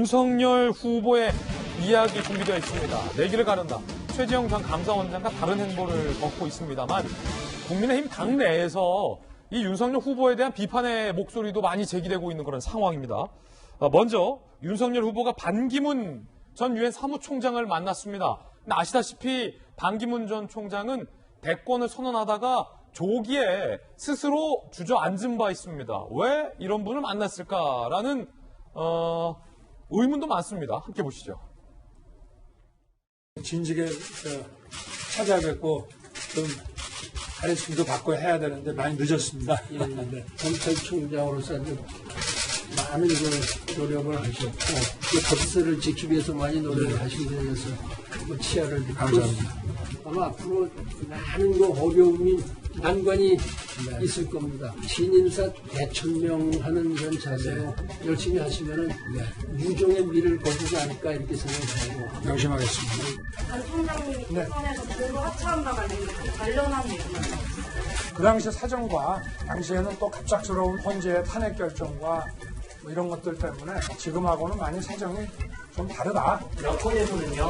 윤석열 후보의 이야기 준비되어 있습니다. 내기를 가른다. 최재형 전 감사원장과 다른 행보를 걷고 있습니다만 국민의힘 당내에서 이 윤석열 후보에 대한 비판의 목소리도 많이 제기되고 있는 그런 상황입니다. 먼저 윤석열 후보가 반기문 전 유엔 사무총장을 만났습니다. 아시다시피 반기문 전 총장은 대권을 선언하다가 조기에 스스로 주저앉은 바 있습니다. 왜 이런 분을 만났을까라는 의문도 많습니다. 함께 보시죠. 진즉에 찾아뵙고 좀 가르침도 받고 해야 되는데 많이 늦었습니다. 네. 검찰총장으로서 많은 노력을 하셨고 법세를 지키기 위해서 많이 노력을 하신 데 대해서 치아를 감사합니다. 아마 앞으로 많은 어려움이 난관이 있을 겁니다. 신인사 대천명하는 그런 자세로 열심히 하시면은 유종의 미를 거두지 않을까 이렇게 생각하고 명심하겠습니다. 안 총장님이 대선에서 중도 하차한다 관련한 얘기가 그 당시 사정과 당시에는 또 갑작스러운 헌재의 탄핵 결정과 뭐 이런 것들 때문에 지금하고는 많이 사정이 좀 다르다. 여권에서는요,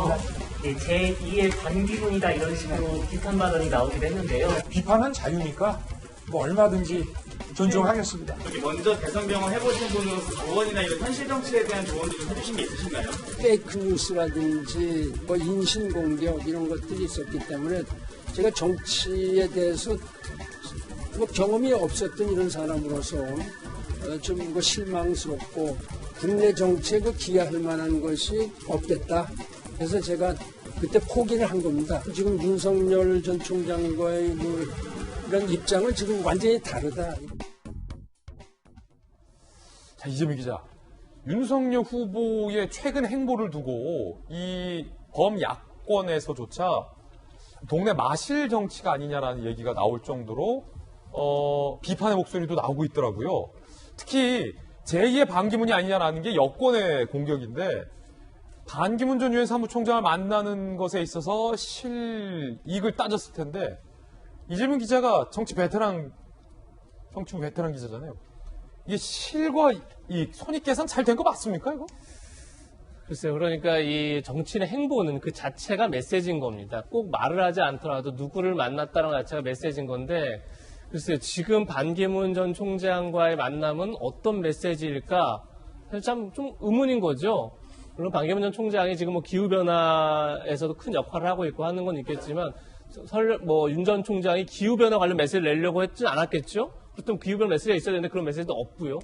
제2의 반기문이다 이런 식으로 비슷한 발언이 나오기도 했는데요. 비판은 자유니까 뭐 얼마든지 존중하겠습니다. 먼저 대선 경험 해보신 분으로서 조언이나 이런 현실 정치에 대한 조언도 좀 해주신 게 있으신가요? 페이크 뉴스라든지 뭐 인신공격 이런 것들이 있었기 때문에 제가 정치에 대해서 뭐 경험이 없었던 이런 사람으로서 좀 실망스럽고 국내 정치에 기여할 만한 것이 없겠다. 그래서 제가 그때 포기를 한 겁니다. 지금 윤석열 전 총장과의 이런 입장은 지금 완전히 다르다. 자, 이재명 기자. 윤석열 후보의 최근 행보를 두고 이 범야권에서조차 동네 마실 정치가 아니냐라는 얘기가 나올 정도로 비판의 목소리도 나오고 있더라고요. 특히 제2의 반기문이 아니냐라는 게 여권의 공격인데 반기문 전 유엔 사무총장을 만나는 것에 있어서 실익을 따졌을 텐데 이재명 기자가 정치부 베테랑 기자잖아요. 이게 실과 이 손익 계산 잘 된 거 맞습니까, 이거? 글쎄요. 그러니까 이 정치인의 행보는 그 자체가 메시지인 겁니다. 꼭 말을 하지 않더라도 누구를 만났다는 것 자체가 메시지인 건데 글쎄요. 지금 반기문 전 총장과의 만남은 어떤 메시지일까? 사실 참 좀 의문인 거죠. 물론 반기문 전 총장이 지금 뭐 기후변화에서도 큰 역할을 하고 있고 하는 건 있겠지만 윤 전 총장이 기후변화 관련 메시지를 내려고 했진 않았겠죠? 그렇다면 기후변화 메시지가 있어야 되는데 그런 메시지도 없고요.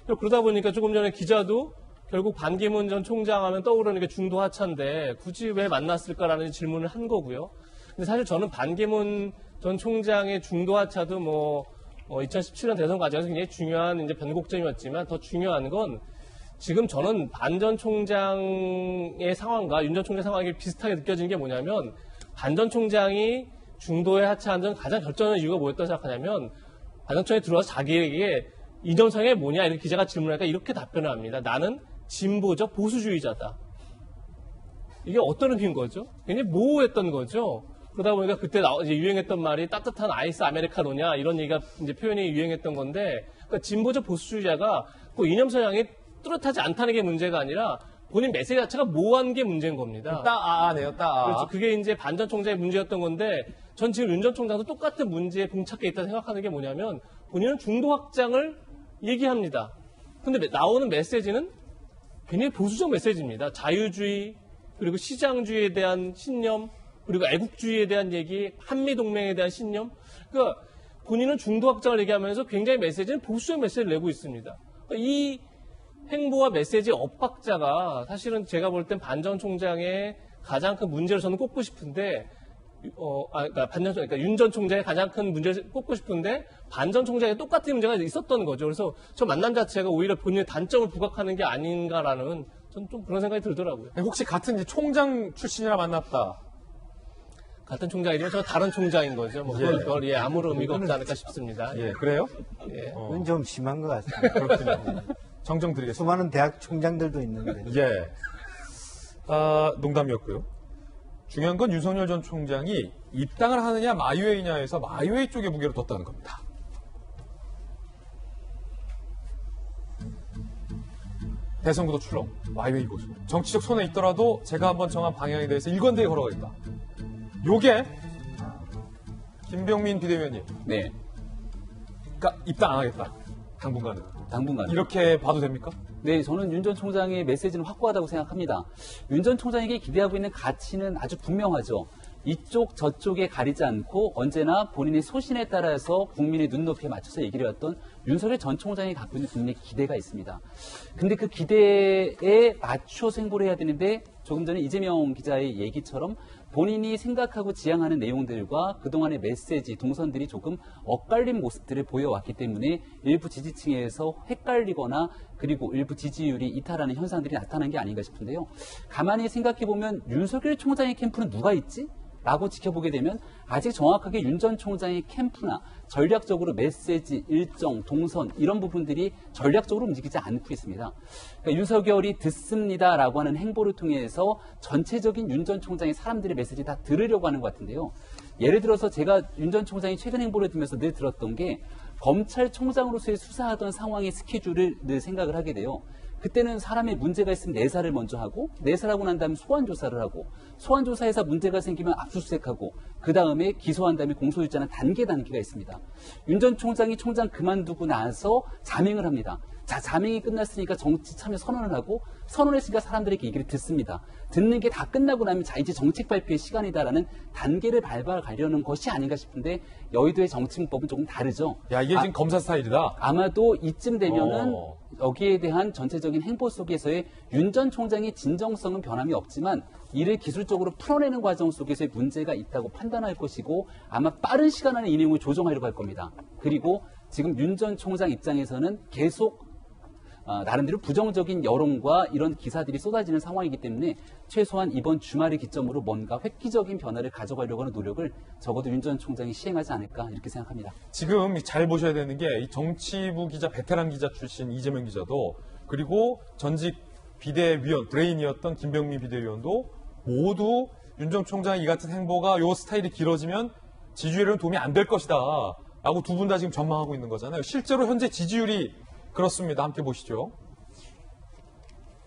그러다 보니까 조금 전에 기자도 결국 반기문 전 총장 하면 떠오르는 게 중도 하차인데 굳이 왜 만났을까라는 질문을 한 거고요. 근데 사실 저는 반기문 전 총장의 중도 하차도 2017년 대선 과정에서 굉장히 중요한 이제 변곡점이었지만 더 중요한 건 지금 저는 반 전 총장의 상황과 윤 전 총장 상황이 비슷하게 느껴지는 게 뭐냐면 반 전 총장이 중도에 하차한 전 가장 결정적인 이유가 뭐였다고 생각하냐면 반 전 총장이 들어와서 자기에게 이정상이 뭐냐 이렇게 기자가 질문하니까 이렇게 답변을 합니다. 나는 진보적 보수주의자다. 이게 어떤 의미인 거죠? 굉장히 모호했던 거죠. 그러다 보니까 그때 이제 유행했던 말이 따뜻한 아이스 아메리카노냐 이런 얘기가 이제 표현이 유행했던 건데 그러니까 진보적 보수주의자가 그 이념 성향이 뚜렷하지 않다는 게 문제가 아니라 본인 메시지 자체가 모호한 게 문제인 겁니다. 네요, 그렇죠. 그게 이제 반 전 총장의 문제였던 건데 전 지금 윤 전 총장도 똑같은 문제에 봉착해 있다 생각하는 게 뭐냐면 본인은 중도 확장을 얘기합니다. 근데 나오는 메시지는 굉장히 보수적 메시지입니다. 자유주의 그리고 시장주의에 대한 신념 그리고 애국주의에 대한 얘기, 한미동맹에 대한 신념. 그러니까 본인은 중도 확장을 얘기하면서 굉장히 메시지는 보수적 메시지를 내고 있습니다. 그러니까 이 행보와 메시지 엇박자가 사실은 제가 볼 땐 반 전 총장의 가장 큰 문제를 저는 꼽고 싶은데, 그러니까 윤 전 총장의 가장 큰 문제를 꼽고 싶은데, 반 전 총장에 똑같은 문제가 있었던 거죠. 그래서 저 만남 자체가 오히려 본인의 단점을 부각하는 게 아닌가라는 저는 좀 그런 생각이 들더라고요. 혹시 같은 이제 총장 출신이라 만났다. 같은 총장이지만 저 다른 총장인 거죠. 그걸 아무런 의미가 없지 않을까 싶습니다. 그래요? 그건 좀 심한 것 같습니다. 그렇군요. 정정 드리겠습니다. 수많은 대학 총장들도 있는데. 농담이었고요. 중요한 건 윤석열 전 총장이 입당을 하느냐 마이웨이냐에서 마이웨이 쪽에 무게를 뒀다는 겁니다. 대선구도 출렁. 와이웨이 고수. 정치적 손에 있더라도 제가 한번 정한 방향에 대해서 일관되게 걸어가겠다. 요게 김병민 비대위원님. 네. 그러니까 입당 안 하겠다. 당분간은. 당분간. 이렇게 봐도 됩니까? 네, 저는 윤 전 총장의 메시지는 확고하다고 생각합니다. 윤 전 총장에게 기대하고 있는 가치는 아주 분명하죠. 이쪽 저쪽에 가리지 않고 언제나 본인의 소신에 따라서 국민의 눈높이에 맞춰서 얘기를 해왔던 윤석열 전 총장이 갖고 있는 분명히 기대가 있습니다. 근데 그 기대에 맞춰서 행보를 해야 되는데 조금 전에 이재명 기자의 얘기처럼 본인이 생각하고 지향하는 내용들과 그동안의 메시지, 동선들이 조금 엇갈린 모습들을 보여왔기 때문에 일부 지지층에서 헷갈리거나 그리고 일부 지지율이 이탈하는 현상들이 나타난 게 아닌가 싶은데요. 가만히 생각해보면 윤석열 총장의 캠프는 누가 있지? 라고 지켜보게 되면 아직 정확하게 윤 전 총장의 캠프나 전략적으로 메시지, 일정, 동선 이런 부분들이 전략적으로 움직이지 않고 있습니다. 그러니까 윤석열이 듣습니다라고 하는 행보를 통해서 전체적인 윤 전 총장의 사람들의 메시지 다 들으려고 하는 것 같은데요. 예를 들어서 제가 윤 전 총장이 최근 행보를 들으면서 늘 들었던 게 검찰총장으로서의 수사하던 상황의 스케줄을 늘 생각을 하게 돼요. 그때는 사람의 문제가 있으면 내사를 먼저 하고 내사하고 난 다음에 소환조사를 하고 소환조사에서 문제가 생기면 압수수색하고 그 다음에 기소한 다음에 공소유지하는 단계가 있습니다. 윤 전 총장이 총장 그만두고 나서 자명을 합니다. 자, 자명이 끝났으니까 정치 참여 선언을 하고 선언했으니까 사람들에게 얘기를 듣습니다. 듣는 게 다 끝나고 나면 자, 이제 정책 발표의 시간이다라는 단계를 밟아가려는 것이 아닌가 싶은데 여의도의 정치문법은 조금 다르죠. 야, 이게 지금 검사 스타일이다? 아마도 이쯤 되면은 여기에 대한 전체적인 행보 속에서의 윤 전 총장의 진정성은 변함이 없지만 이를 기술적으로 풀어내는 과정 속에서의 문제가 있다고 판단할 것이고 아마 빠른 시간 안에 이 내용을 조정하려고 할 겁니다. 그리고 지금 윤 전 총장 입장에서는 계속 나름대로 부정적인 여론과 이런 기사들이 쏟아지는 상황이기 때문에 최소한 이번 주말을 기점으로 뭔가 획기적인 변화를 가져가려고 하는 노력을 적어도 윤 전 총장이 시행하지 않을까 이렇게 생각합니다. 지금 잘 보셔야 되는 게 이 정치부 기자, 베테랑 기자 출신 이재명 기자도 그리고 전직 비대위원, 브레인이었던 김병민 비대위원도 모두 윤 전 총장의 이 같은 행보가 요 스타일이 길어지면 지지율에는 도움이 안 될 것이다 라고 두 분 다 지금 전망하고 있는 거잖아요. 실제로 현재 지지율이 그렇습니다. 함께 보시죠.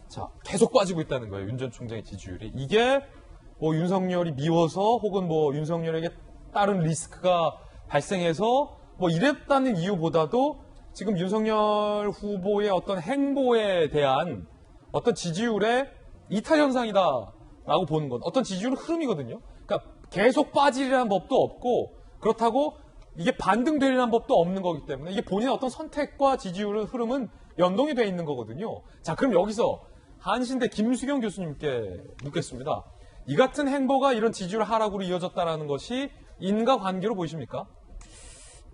자, 계속 빠지고 있다는 거예요. 윤 전 총장의 지지율이. 이게 뭐 윤석열이 미워서 혹은 뭐 윤석열에게 다른 리스크가 발생해서 뭐 이랬다는 이유보다도 지금 윤석열 후보의 어떤 행보에 대한 어떤 지지율의 이탈 현상이다라고 보는 건 어떤 지지율 흐름이거든요. 그러니까 계속 빠지리라는 법도 없고 그렇다고 이게 반등되리라는 법도 없는 거기 때문에 이게 본인의 어떤 선택과 지지율의 흐름은 연동이 돼 있는 거거든요. 자, 그럼 여기서 한신대 김수경 교수님께 묻겠습니다. 이 같은 행보가 이런 지지율 하락으로 이어졌다는 것이 인과관계로 보이십니까?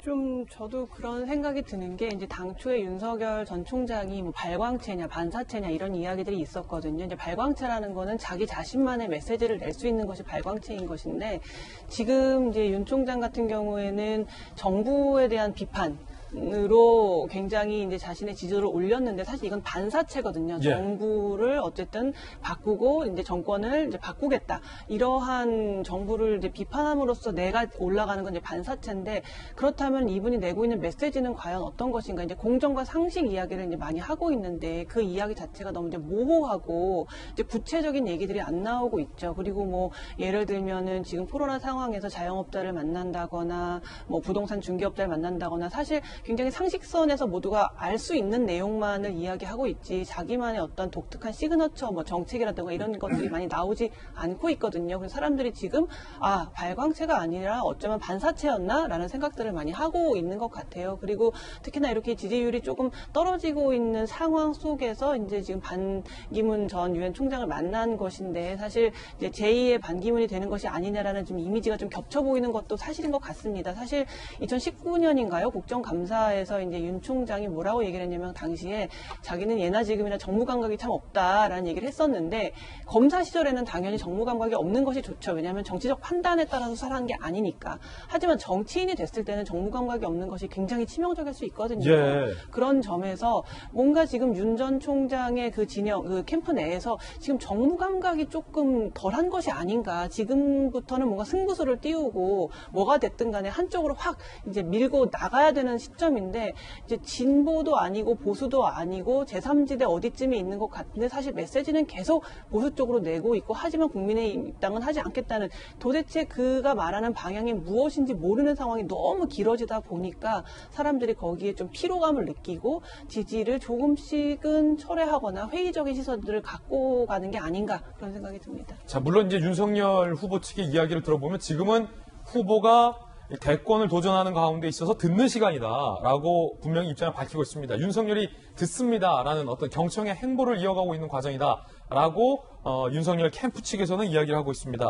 좀 저도 그런 생각이 드는 게 이제 당초에 윤석열 전 총장이 뭐 발광체냐 반사체냐 이런 이야기들이 있었거든요. 이제 발광체라는 거는 자기 자신만의 메시지를 낼 수 있는 것이 발광체인 것인데 지금 이제 윤 총장 같은 경우에는 정부에 대한 비판으로 굉장히 이제 자신의 지지도를 올렸는데 사실 이건 반사체거든요. 예. 정부를 어쨌든 바꾸고 이제 정권을 이제 바꾸겠다. 이러한 정부를 이제 비판함으로써 내가 올라가는 건 이제 반사체인데 그렇다면 이분이 내고 있는 메시지는 과연 어떤 것인가? 이제 공정과 상식 이야기를 이제 많이 하고 있는데 그 이야기 자체가 너무 이제 모호하고 이제 구체적인 얘기들이 안 나오고 있죠. 그리고 뭐 예를 들면은 지금 코로나 상황에서 자영업자를 만난다거나 뭐 부동산 중개업자를 만난다거나 사실 굉장히 상식선에서 모두가 알 수 있는 내용만을 이야기하고 있지 자기만의 어떤 독특한 시그너처 뭐 정책이라든가 이런 것들이 많이 나오지 않고 있거든요. 그래서 사람들이 지금 아 발광체가 아니라 어쩌면 반사체였나 라는 생각들을 많이 하고 있는 것 같아요. 그리고 특히나 이렇게 지지율이 조금 떨어지고 있는 상황 속에서 이제 지금 반기문 전 유엔 총장을 만난 것인데 사실 이제 제2의 반기문이 되는 것이 아니냐라는 좀 이미지가 좀 겹쳐 보이는 것도 사실인 것 같습니다. 사실 2019년인가요? 국정감사에서 이제 윤 총장이 뭐라고 얘기를 했냐면 당시에 자기는 예나 지금이나 정무 감각이 참 없다라는 얘기를 했었는데 검사 시절에는 당연히 정무 감각이 없는 것이 좋죠. 왜냐하면 정치적 판단에 따라서 살아가는 게 아니니까. 하지만 정치인이 됐을 때는 정무 감각이 없는 것이 굉장히 치명적일 수 있거든요. 예. 그런 점에서 뭔가 지금 윤 전 총장의 그 진영, 그 캠프 내에서 지금 정무 감각이 조금 덜한 것이 아닌가. 지금부터는 뭔가 승부수를 띄우고 뭐가 됐든 간에 한쪽으로 확 이제 밀고 나가야 되는 초점인데 이제 진보도 아니고 보수도 아니고 제3지대 어디쯤에 있는 것 같은데 사실 메시지는 계속 보수 쪽으로 내고 있고 하지만 국민의당은 하지 않겠다는 도대체 그가 말하는 방향이 무엇인지 모르는 상황이 너무 길어지다 보니까 사람들이 거기에 좀 피로감을 느끼고 지지를 조금씩은 철회하거나 회의적인 시선들을 갖고 가는 게 아닌가 그런 생각이 듭니다. 자, 물론 이제 윤석열 후보 측의 이야기를 들어보면 지금은 후보가 대권을 도전하는 가운데 있어서 듣는 시간이다라고 분명히 입장을 밝히고 있습니다. 윤석열이 듣습니다라는 어떤 경청의 행보를 이어가고 있는 과정이다라고 윤석열 캠프 측에서는 이야기를 하고 있습니다.